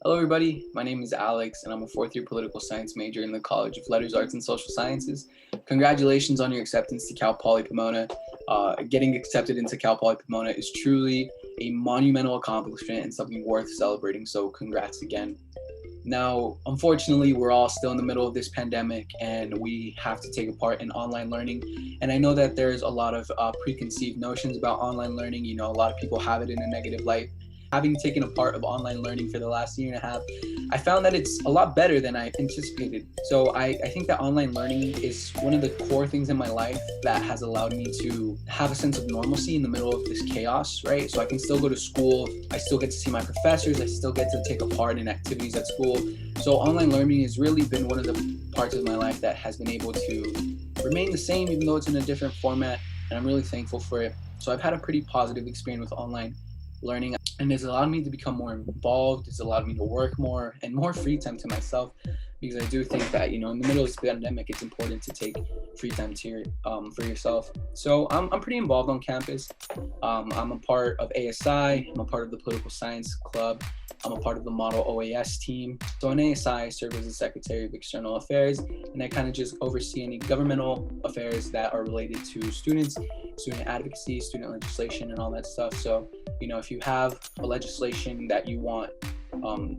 Hello, everybody. My name is Alex, and I'm a fourth-year political science major in the College of Letters, Arts, and Social Sciences. Congratulations on your acceptance to Cal Poly Pomona. Getting accepted into Cal Poly Pomona is truly a monumental accomplishment and something worth celebrating, so congrats again. Now, unfortunately, we're all still in the middle of this pandemic and we have to take a part in online learning. And I know that there's a lot of preconceived notions about online learning. You know, a lot of people have it in a negative light. Having taken a part of online learning for the last year and a half, I found that it's a lot better than I anticipated. So I think that online learning is one of the core things in my life that has allowed me to have a sense of normalcy in the middle of this chaos, right? So I can still go to school, I still get to see my professors, I still get to take a part in activities at school. So online learning has really been one of the parts of my life that has been able to remain the same, even though it's in a different format, and I'm really thankful for it. So I've had a pretty positive experience with online learning, and it's allowed me to become more involved. It's allowed me to work more and more free time to myself, because I do think that, you know, in the middle of this pandemic, it's important to take free time for yourself. So I'm pretty involved on campus. I'm a part of ASI. I'm a part of the political science club. I'm a part of the Model OAS team. So in ASI, I serve as the Secretary of External Affairs, and I kind of just oversee any governmental affairs that are related to students, student advocacy, student legislation, and all that stuff. So, you know, if you have a legislation that you want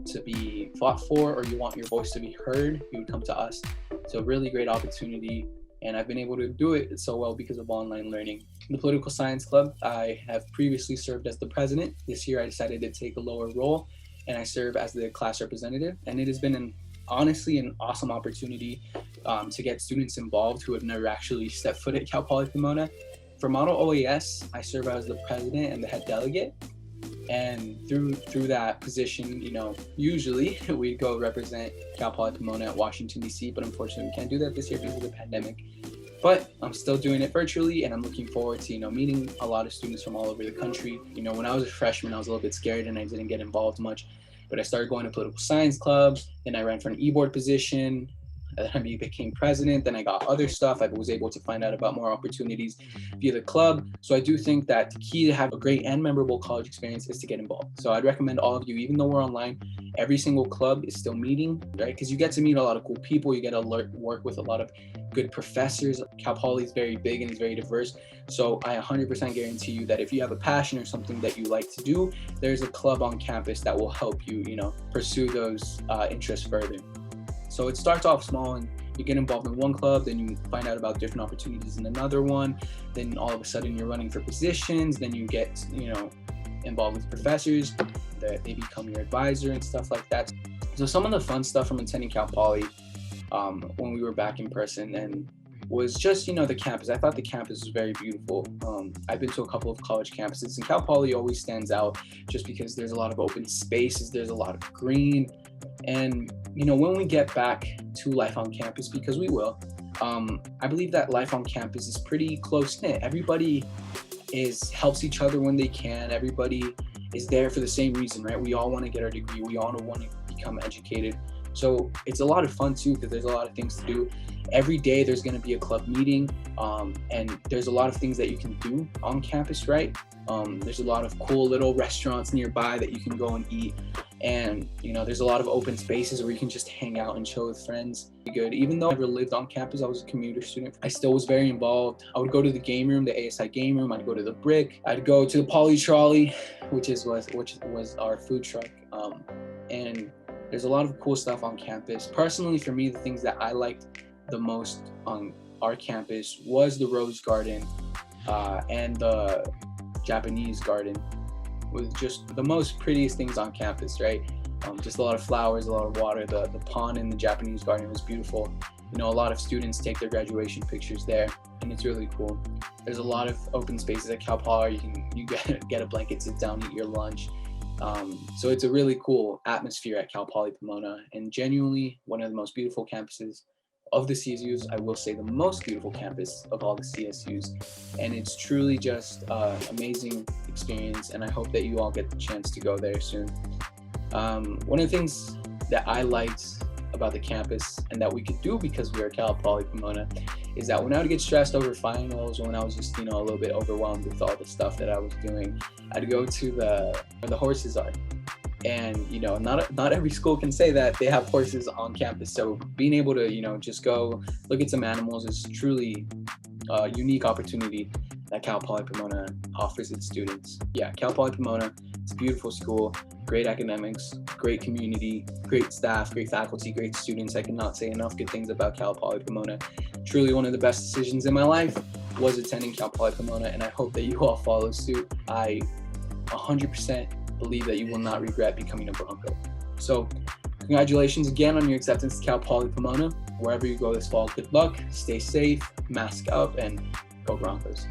to be fought for, or you want your voice to be heard, you would come to us. So a really great opportunity, and I've been able to do it so well because of online learning. In the Political Science Club, I have previously served as the president. This year I decided to take a lower role, and I serve as the class representative, and it has been honestly an awesome opportunity to get students involved who have never actually stepped foot at Cal Poly Pomona. For Model OAS, I serve as the president and the head delegate, and through that position, you know, usually we go represent Cal Poly Pomona at Washington, D.C., but unfortunately we can't do that this year because of the pandemic. But I'm still doing it virtually, and I'm looking forward to, you know, meeting a lot of students from all over the country. You know, when I was a freshman, I was a little bit scared and I didn't get involved much, but I started going to political science clubs, then I ran for an e-board position, then I became president, then I got other stuff. I was able to find out about more opportunities via the club. So I do think that the key to have a great and memorable college experience is to get involved. So I'd recommend all of you, even though we're online, every single club is still meeting, right? Because you get to meet a lot of cool people. You get to work with a lot of good professors. Cal Poly is very big and it's very diverse. So I 100% guarantee you that if you have a passion or something that you like to do, there's a club on campus that will help you, you know, pursue those interests further. So it starts off small, and you get involved in one club, then you find out about different opportunities in another one. Then all of a sudden you're running for positions. Then you get, you know, involved with professors. They become your advisor and stuff like that. So some of the fun stuff from attending Cal Poly when we were back in person and was just, you know, the campus. I thought the campus was very beautiful. I've been to a couple of college campuses, and Cal Poly always stands out just because there's a lot of open spaces, there's a lot of green. And, you know, when we get back to life on campus, because we will, I believe that life on campus is pretty close-knit. Everybody helps each other when they can. Everybody is there for the same reason, right? We all want to get our degree. We all want to become educated. So it's a lot of fun too, because there's a lot of things to do. Every day there's going to be a club meeting, and there's a lot of things that you can do on campus, right? There's a lot of cool little restaurants nearby that you can go and eat. And, you know, there's a lot of open spaces where you can just hang out and chill with friends. Good. Even though I never lived on campus, I was a commuter student, I still was very involved. I would go to the game room, the ASI game room. I'd go to the Brick. I'd go to the Poly Trolley, which was our food truck. And there's a lot of cool stuff on campus. Personally, for me, the things that I liked the most on our campus was the Rose Garden and the Japanese Garden, with just the most prettiest things on campus, right? Just a lot of flowers, a lot of water. The pond in the Japanese garden was beautiful. You know, a lot of students take their graduation pictures there, and it's really cool. There's a lot of open spaces at Cal Poly. You get a blanket, sit down, eat your lunch. So it's a really cool atmosphere at Cal Poly Pomona, and genuinely one of the most beautiful campuses of the CSUs. I will say the most beautiful campus of all the CSUs, and it's truly just amazing experience, and I hope that you all get the chance to go there soon. One of the things that I liked about the campus and that we could do because we are Cal Poly Pomona is that when I would get stressed over finals, or when I was just, you know, a little bit overwhelmed with all the stuff that I was doing, I'd go to where the horses are. And not every school can say that they have horses on campus. So being able to just go look at some animals is truly a unique opportunity that Cal Poly Pomona offers its students. Yeah, Cal Poly Pomona, it's a beautiful school, great academics, great community, great staff, great faculty, great students. I cannot say enough good things about Cal Poly Pomona. Truly one of the best decisions in my life was attending Cal Poly Pomona, and I hope that you all follow suit. I 100% believe that you will not regret becoming a Bronco. So congratulations again on your acceptance to Cal Poly Pomona. Wherever you go this fall, good luck, stay safe, mask up, and go Broncos.